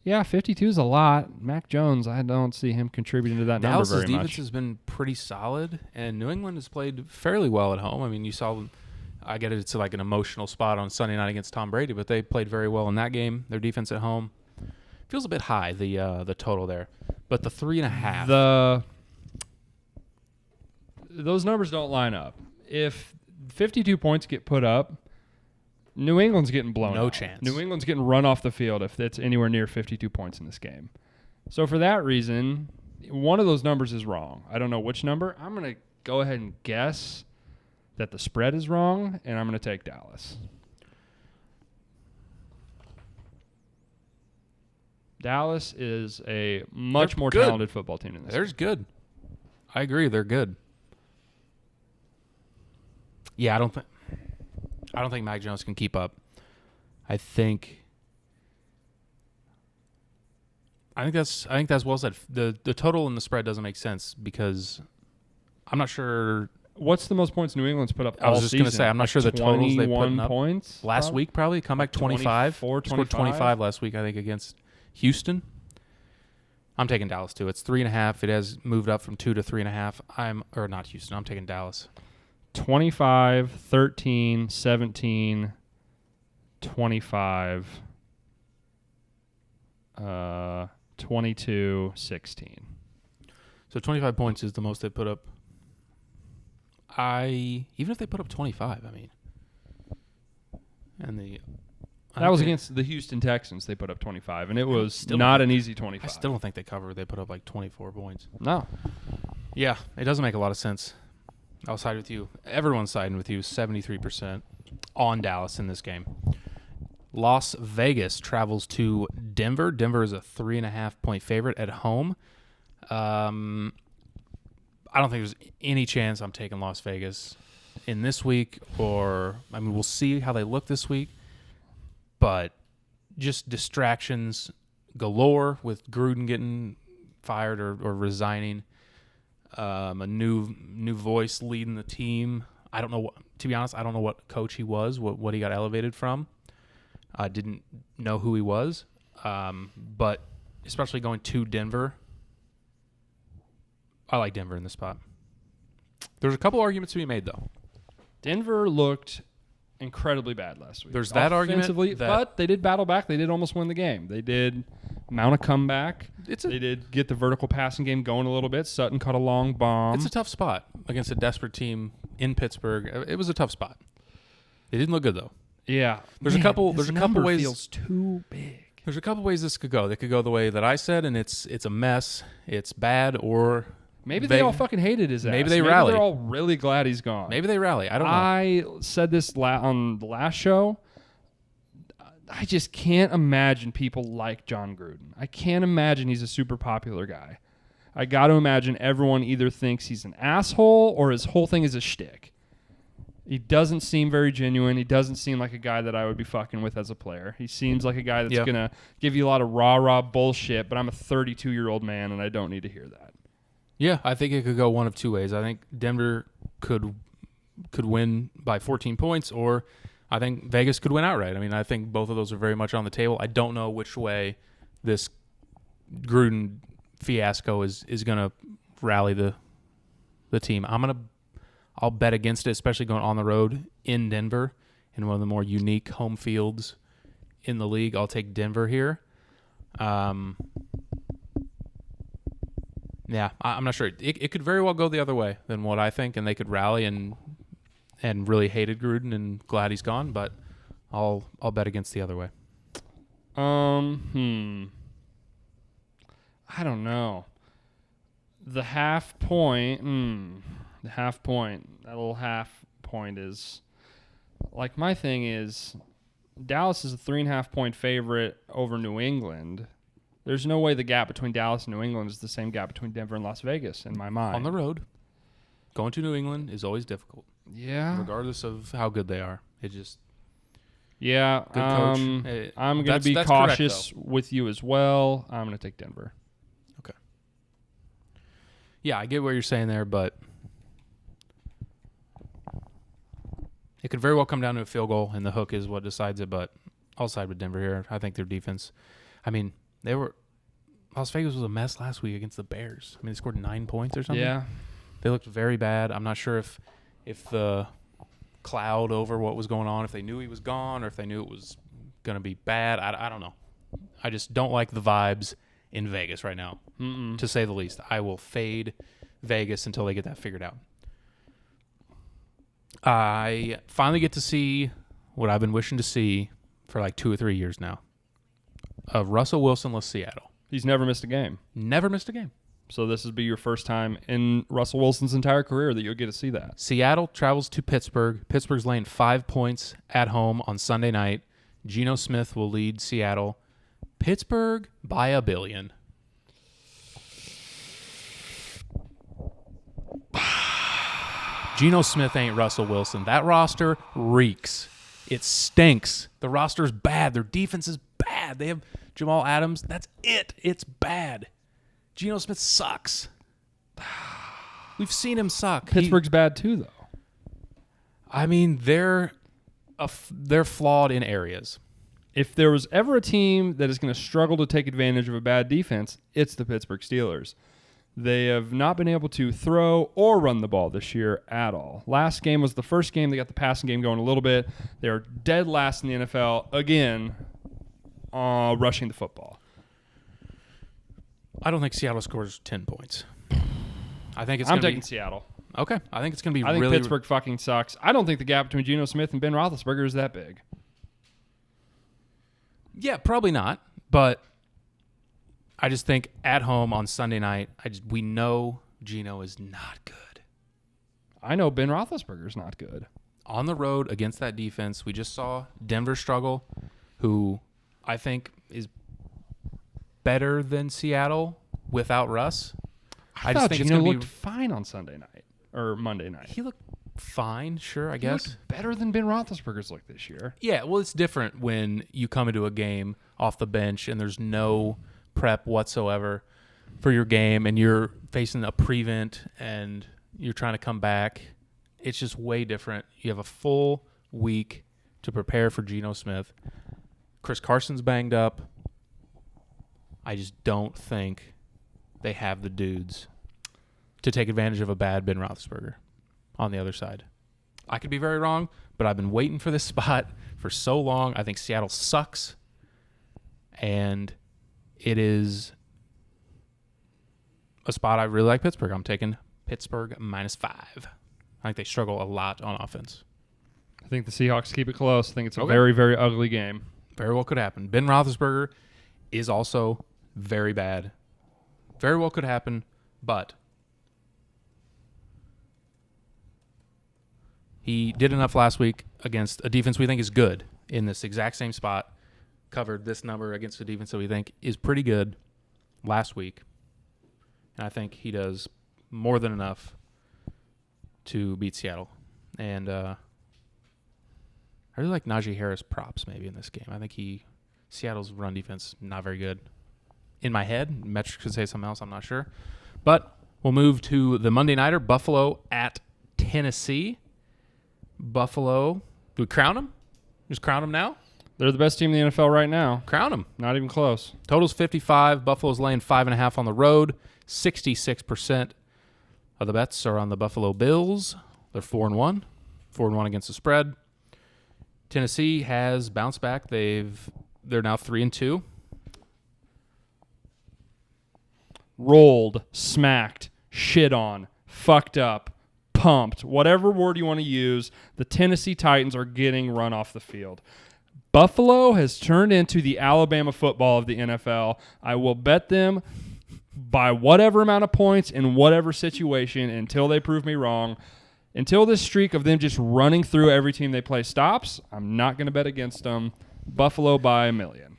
Yeah, 52 is a lot. Mac Jones, I don't see him contributing to that number Dallas's very much. defense has been pretty solid, and New England has played fairly well at home. I mean, you saw, I get it's like an emotional spot on Sunday night against Tom Brady, but they played very well in that game. Their defense at home feels a bit high, the total there, but the 3.5. Those numbers don't line up. If 52 points get put up, New England's getting blown out. No chance. New England's getting run off the field if it's anywhere near 52 points in this game. So for that reason, one of those numbers is wrong. I don't know which number. I'm going to go ahead and guess that the spread is wrong, and I'm going to take Dallas. Dallas is a much more talented football team than this. They're good. I agree. They're good. Yeah, I don't think Mac Jones can keep up. I think that's well said. The total and the spread doesn't make sense because I'm not sure. What's the most points New England's put up all I was just going to season? say I'm not sure the totals they put up. Points Last week probably come back 25. 24, Scored 25 last week I think against Houston. I'm taking Dallas too. It's 3.5. It has moved up from 2 to 3.5. Not Houston. I'm taking Dallas. 25, 13, 17, 25, 22, 16. So 25 points is the most they put up. Even if they put up 25, I mean. That was against the Houston Texans. They put up 25, and it was Still not an easy 25. I still don't think they covered. They put up like 24 points. No. Yeah, it doesn't make a lot of sense. I'll side with you. Everyone's siding with you. 73% on Dallas in this game. Las Vegas travels to Denver. Denver is a 3.5-point favorite at home. I don't think there's any chance I'm taking Las Vegas in this week. We'll see how they look this week. But just distractions galore with Gruden getting fired or resigning. A new voice leading the team. I don't know. To be honest, I don't know what coach he was, what he got elevated from. I didn't know who he was. But especially going to Denver, I like Denver in this spot. There's a couple arguments to be made, though. Denver looked incredibly bad last week. There's that argument. But they did battle back. They did almost win the game. They did mount a comeback. They did get the vertical passing game going a little bit. Sutton caught a long bomb. It's a tough spot against a desperate team in Pittsburgh. It was a tough spot. It didn't look good, though. Yeah. There's a couple ways. Feels too big. There's a couple ways this could go. They could go the way that I said, and it's a mess. It's bad, or maybe they all fucking hated his ass. Maybe they rally. They're all really glad he's gone. Maybe they rally. I don't know. I said this on the last show. I just can't imagine people like John Gruden. I can't imagine he's a super popular guy. I got to imagine everyone either thinks he's an asshole or his whole thing is a shtick. He doesn't seem very genuine. He doesn't seem like a guy that I would be fucking with as a player. He seems like a guy that's going to give you a lot of rah-rah bullshit, but I'm a 32-year-old man, and I don't need to hear that. Yeah, I think it could go one of two ways. I think Denver could win by 14 points, or I think Vegas could win outright. I mean, I think both of those are very much on the table. I don't know which way this Gruden fiasco is going to rally the team. I'll bet against it, especially going on the road in Denver in one of the more unique home fields in the league. I'll take Denver here. Yeah, I'm not sure. It could very well go the other way than what I think, and they could rally and really hated Gruden and glad he's gone, but I'll bet against the other way. I don't know. The half point, that little half point is, like, my thing is, Dallas is a 3.5-point favorite over New England. There's no way the gap between Dallas and New England is the same gap between Denver and Las Vegas, in my mind. On the road, going to New England is always difficult. Yeah. Regardless of how good they are. It just... Yeah. Good coach. I'm going to be cautious with you as well. I'm going to take Denver. Okay. Yeah, I get what you're saying there, but It could very well come down to a field goal, and the hook is what decides it, but I'll side with Denver here. I think their defense, I mean, Las Vegas was a mess last week against the Bears. I mean, they scored 9 points or something. Yeah. They looked very bad. I'm not sure if the cloud over what was going on, if they knew he was gone or if they knew it was going to be bad. I don't know. I just don't like the vibes in Vegas right now, to say the least. I will fade Vegas until they get that figured out. I finally get to see what I've been wishing to see for like 2 or 3 years now. Of Russell Wilson-less Seattle. He's never missed a game. Never missed a game. So this would be your first time in Russell Wilson's entire career that you'll get to see that. Seattle travels to Pittsburgh. Pittsburgh's laying 5 points at home on Sunday night. Geno Smith will lead Seattle. Pittsburgh by 1 billion. Geno Smith ain't Russell Wilson. That roster reeks. It stinks. The roster's bad. Their defense is bad. They have Jamal Adams. That's it. It's bad. Geno Smith sucks. We've seen him suck. Pittsburgh's bad too, though. I mean, they're flawed in areas. If there was ever a team that is going to struggle to take advantage of a bad defense, it's the Pittsburgh Steelers. They have not been able to throw or run the ball this year at all. Last game was the first game. They got the passing game going a little bit. They're dead last in the NFL again, rushing the football. I don't think Seattle scores 10 points. I'm taking Seattle. Okay. I think it's going to be I think really... Pittsburgh fucking sucks. I don't think the gap between Geno Smith and Ben Roethlisberger is that big. Yeah, probably not. But I just think at home on Sunday night, we know Geno is not good. I know Ben Roethlisberger's not good. On the road against that defense, we just saw Denver struggle, who I think is better than Seattle without Russ. I thought Geno looked fine on Sunday night or Monday night. He looked fine, sure, I He guess. looked better than Ben Roethlisberger's looked this year. Yeah, well, it's different when you come into a game off the bench and there's no prep whatsoever for your game and you're facing a prevent and you're trying to come back. It's just way different. You have a full week to prepare for Geno Smith. Chris Carson's banged up. I just don't think they have the dudes to take advantage of a bad Ben Roethlisberger on the other side. I could be very wrong, but I've been waiting for this spot for so long. I think Seattle sucks, and it is a spot I really like Pittsburgh. I'm taking Pittsburgh -5. I think they struggle a lot on offense. I think the Seahawks keep it close. I think it's a very, very ugly game. Very well could happen. Ben Roethlisberger is also very bad. Very well could happen, but he did enough last week against a defense we think is good in this exact same spot. Covered this number against a defense that we think is pretty good last week. And I think he does more than enough to beat Seattle. And I really like Najee Harris props maybe in this game. I think Seattle's run defense not very good. In my head, metrics could say something else. I'm not sure. But we'll move to the Monday Nighter, Buffalo at Tennessee. Buffalo, do we crown them? Just crown them now? They're the best team in the NFL right now. Crown them. Not even close. Total's 55. Buffalo's laying 5.5 on the road. 66% of the bets are on the Buffalo Bills. They're 4-1. 4-1 against the spread. Tennessee has bounced back. They're now 3-2. Rolled, smacked, shit on, fucked up, pumped, whatever word you want to use, the Tennessee Titans are getting run off the field. Buffalo has turned into the Alabama football of the NFL. I will bet them by whatever amount of points in whatever situation until they prove me wrong. Until this streak of them just running through every team they play stops, I'm not going to bet against them. Buffalo by 1 million.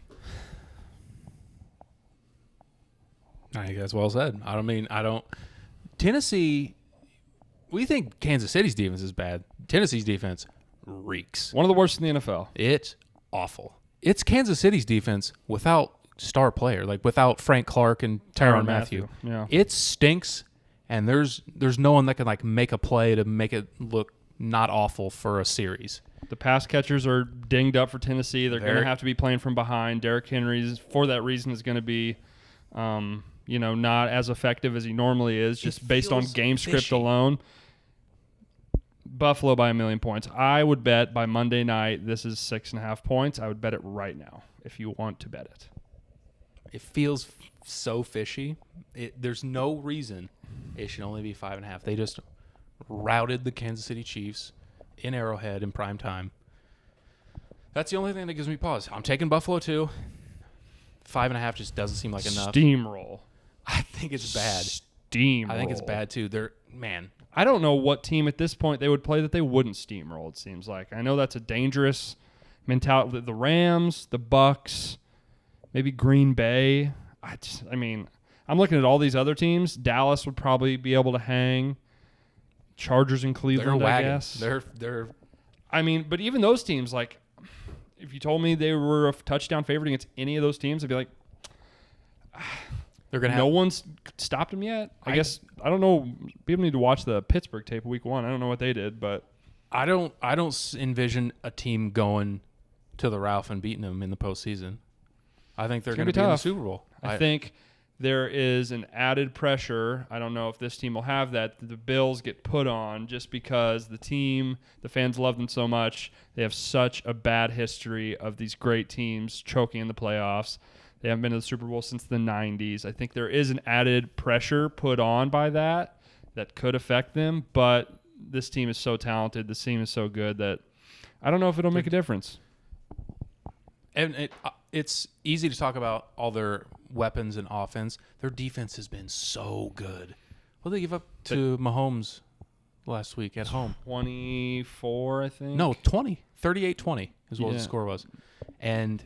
I think that's well said. Tennessee, we think Kansas City's defense is bad. Tennessee's defense reeks. One of the worst in the NFL. It's awful. It's Kansas City's defense without star player, like without Frank Clark and Tyrann Mathieu. Yeah. It stinks, and there's no one that can like make a play to make it look not awful for a series. The pass catchers are dinged up for Tennessee. They're going to have to be playing from behind. Derrick Henry, for that reason, is going to be, not as effective as he normally is, just based on game script alone. Buffalo by 1,000,000 points. I would bet by Monday night this is 6.5 points. I would bet it right now if you want to bet it. It feels so fishy. There's no reason it should only be 5.5. They just routed the Kansas City Chiefs in Arrowhead in prime time. That's the only thing that gives me pause. I'm taking Buffalo too. 5.5 just doesn't seem like enough. Steamroll. I think it's bad. Steamroll. I think it's bad too. I don't know what team at this point they would play that they wouldn't steamroll, it seems like. I know that's a dangerous mentality. The Rams, the Bucks, maybe Green Bay. I'm looking at all these other teams. Dallas would probably be able to hang. Chargers in Cleveland, I guess. They're but even those teams, like, if you told me they were a touchdown favorite against any of those teams, I'd be like, no one's stopped them yet. I guess I don't know. People need to watch the Pittsburgh tape of week 1. I don't know what they did, but I don't envision a team going to the Ralph and beating them in the postseason. I think they're going to be in the Super Bowl. I think there is an added pressure. I don't know if this team will have that. The Bills get put on just because the fans love them so much. They have such a bad history of these great teams choking in the playoffs. They haven't been to the Super Bowl since the 90s. I think there is an added pressure put on by that could affect them, but this team is so talented. This team is so good that I don't know if it'll make a difference. And it's easy to talk about all their weapons and offense. Their defense has been so good. What did they give up to Mahomes last week at home? 24, I think. No, 20. 38-20 is what the score was. And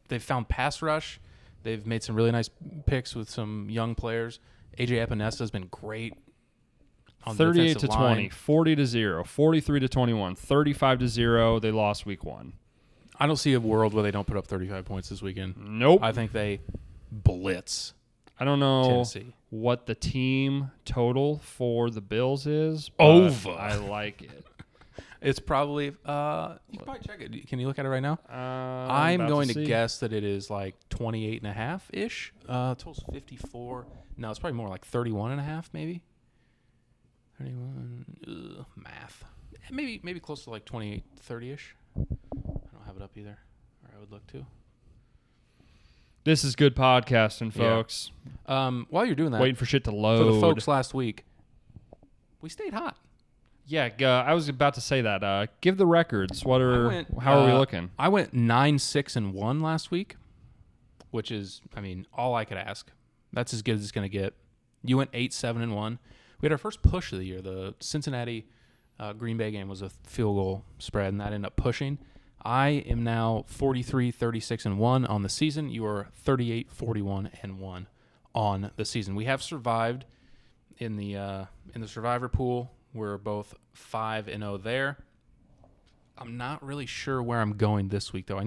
they've found pass rush. They've made some really nice picks with some young players. AJ Epinesa has been great. 38-20, 40-0, 43-21, 35-0. They lost week 1. I don't see a world where they don't put up 35 points this weekend. Nope. I think they blitz. I don't know Tennessee. What the team total for the Bills is. Over. I like it. It's probably you can probably check it. Can you look at it right now? I'm going to guess that it is like 28.5-ish. Total's 54. No, it's probably more like 31.5 maybe. 31 math. Maybe close to like 28, 30-ish. I don't have it up either. Or I would look too. This is good podcasting, folks. While you're doing that, waiting for shit to load. For the folks last week, we stayed hot. Yeah, I was about to say that. Give the records. How are we looking? I went 9-6-1 last week, which is, all I could ask. That's as good as it's going to get. You went 8-7-1. We had our first push of the year. The Cincinnati Green Bay game was a field goal spread, and that ended up pushing. I am now 43-36-1 on the season. You are 38-41-1 on the season. We have survived in the survivor pool. We're both 5-0 there. I'm not really sure where I'm going this week, though.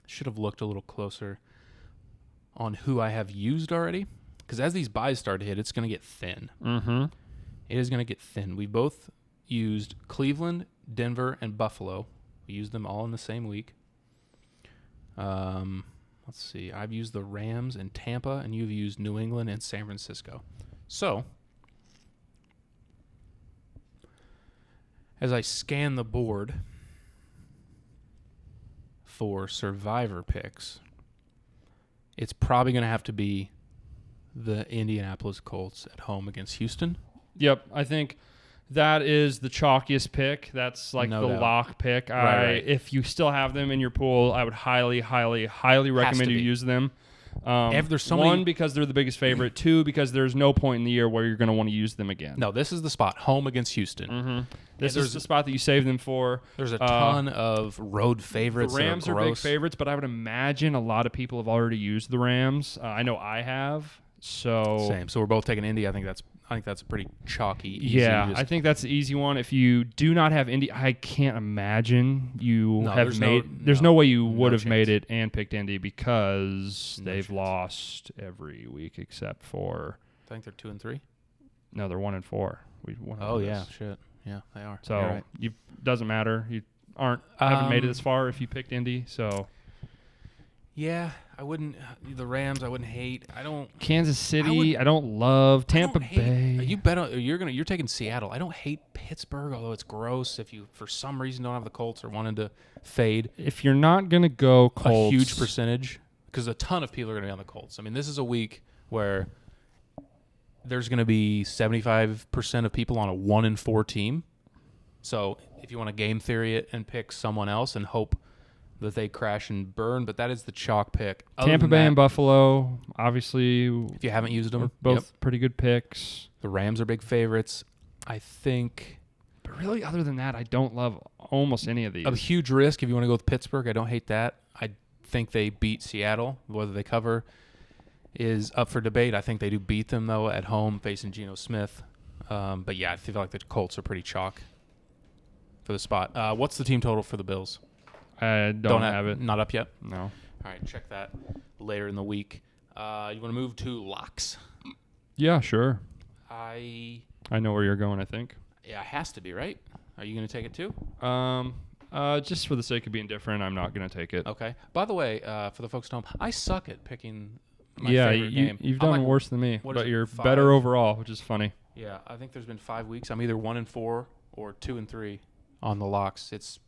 Should have looked a little closer on who I have used already, because as these buys start to hit, it's going to get thin. Mm-hmm. It is going to get thin. We both used Cleveland, Denver, and Buffalo. We used them all in the same week. Let's see. I've used the Rams and Tampa, and you've used New England and San Francisco. So, as I scan the board for survivor picks, it's probably going to have to be the Indianapolis Colts at home against Houston. Yep, I think that is the chalkiest pick. That's like the lock pick. Right. If you still have them in your pool, I would highly, highly, highly recommend you use them. There's so one, many... because they're the biggest favorite. Two, because there's no point in the year where you're going to want to use them again. No, this is the spot. Home against Houston. Mm-hmm. This is the spot that you save them for. There's a ton of road favorites. The Rams are big favorites, but I would imagine a lot of people have already used the Rams. I know I have. Same. So we're both taking Indy. I think that's a pretty chalky. Easy. Yeah, I think that's the easy one. If you do not have Indy, I can't imagine you have made. There's no way you would have made it and picked Indy because they've lost every week except for. I think they're 2-3. No, they're 1-4. We went Oh over yeah, this. shit. Yeah, they are. So You're right. you doesn't matter. You haven't made it this far if you picked Indy. So Yeah, I wouldn't. The Rams, I wouldn't hate. I don't. Kansas City, I don't love. Tampa Bay. You bet on, you're taking Seattle. I don't hate Pittsburgh, although it's gross if you for some reason don't have the Colts or wanted to fade If you're not gonna go Colts, a huge percentage, because a ton of people are going to be on the Colts. I mean, this is a week where there's going to be 75% of people on a 1-4 team. So if you want to game theory it and pick someone else and hope that they crash and burn, but that is the chalk pick. Tampa Bay and Buffalo, obviously, if you haven't used them, both pretty good picks. The Rams are big favorites. I think. But really, other than that, I don't love almost any of these. A huge risk if you want to go with Pittsburgh. I don't hate that. I think they beat Seattle. Whether they cover is up for debate. I think they do beat them, though, at home facing Geno Smith. But, yeah, I feel like the Colts are pretty chalk for the spot. What's the team total for the Bills? I don't have it. Not up yet? No. All right, check that later in the week. You want to move to locks? Yeah, sure. I know where you're going, I think. Yeah, it has to be, right? Are you going to take it too? Just for the sake of being different, I'm not going to take it. Okay. By the way, for the folks at home, I suck at picking my yeah, favorite game. You've done worse than me, what but is it, you're 5? better overall, which is funny. Yeah, I think there's been 5 weeks. I'm either 1-4 or 2-3 on the locks.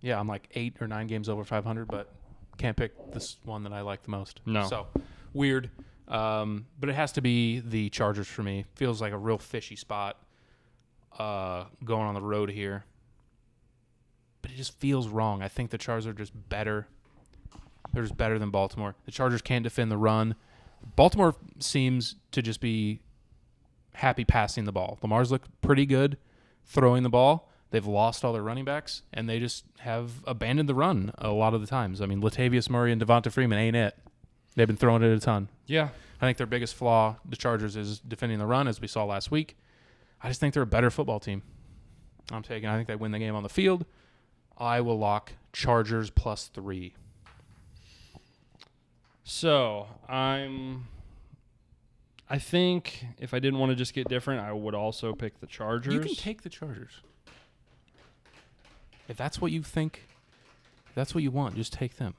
I'm like 8 or 9 games over 500, but can't pick this one that I like the most. No. So, weird. But it has to be the Chargers for me. Feels like a real fishy spot going on the road here. But it just feels wrong. I think the Chargers are just better. They're just better than Baltimore. The Chargers can't defend the run. Baltimore seems to just be happy passing the ball. Lamar's looked pretty good throwing the ball. They've lost all their running backs, and they just have abandoned the run a lot of the times. I mean, Latavius Murray and Devonta Freeman ain't it. They've been throwing it a ton. Yeah. I think their biggest flaw, the Chargers, is defending the run, as we saw last week. I just think they're a better football team. I think they win the game on the field. I will lock Chargers +3. So, I think if I didn't want to just get different, I would also pick the Chargers. You can take the Chargers. If that's what you think, if that's what you want, just take them.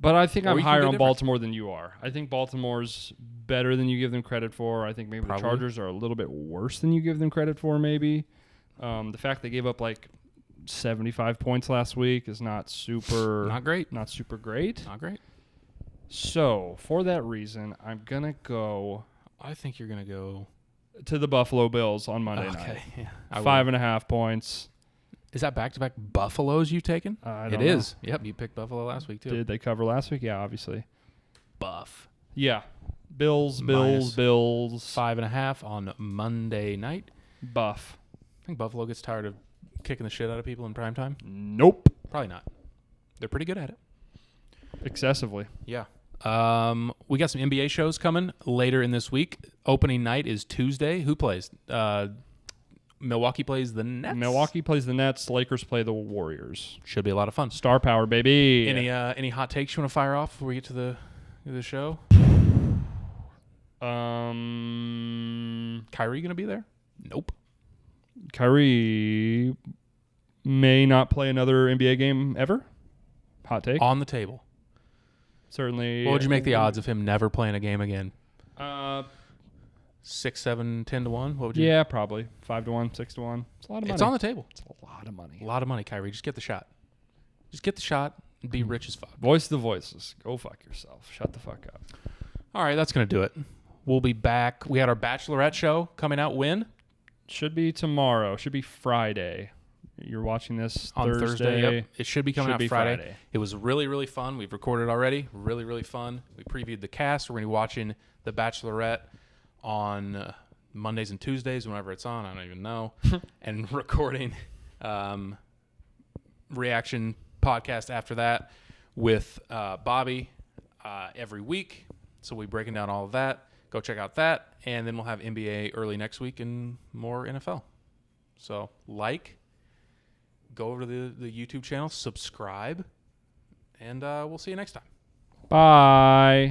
But I think Or I'm you can higher get on different. Baltimore than you are. I think Baltimore's better than you give them credit for. I think maybe Probably. the Chargers are a little bit worse than you give them credit for, maybe. The fact they gave up like 75 points last week is not super... Not great. Not super great. Not great. So, for that reason, I'm going to go I think you're going to go... to the Buffalo Bills on Monday night. Okay. Yeah, 5.5 points. Is that back-to-back Buffaloes you've taken? I don't It know. is. Yep, you picked Buffalo last week, too. Did they cover last week? Yeah, obviously. Buff. Yeah. Bills. Minus 5.5 on Monday night. Buff. I think Buffalo gets tired of kicking the shit out of people in primetime. Nope. Probably not. They're pretty good at it. Excessively. Yeah. We got some NBA shows coming later in this week. Opening night is Tuesday. Who plays? Milwaukee plays the Nets. Milwaukee plays the Nets. Lakers play the Warriors. Should be a lot of fun. Star power, baby. Any hot takes you want to fire off before we get to the show? Kyrie gonna be there? Nope. Kyrie may not play another NBA game ever. Hot take. On the table. Certainly. What would you make the odds of him never playing a game again? 6, 7, 10 to 1? What would you? Yeah, probably 5 to 1, 6 to 1. It's a lot of money. It's on the table. It's a lot of money. A lot of money, Kyrie. Just get the shot. Just get the shot and be rich as fuck. Voice the voices. Go fuck yourself. Shut the fuck up. All right, that's going to do it. We'll be back. We had our Bachelorette show coming out when? Should be tomorrow. Should be Friday. You're watching this On Thursday. Yep. It should be coming out Friday. Friday. It was really, really fun. We've recorded already. Really, really fun. We previewed the cast. We're going to be watching The Bachelorette on Mondays and Tuesdays, whenever it's on. I don't even know. And recording reaction podcast after that with Bobby every week. So we'll be breaking down all of that. Go check out that. And then we'll have NBA early next week and more NFL. So go over to the YouTube channel, subscribe, and we'll see you next time. Bye.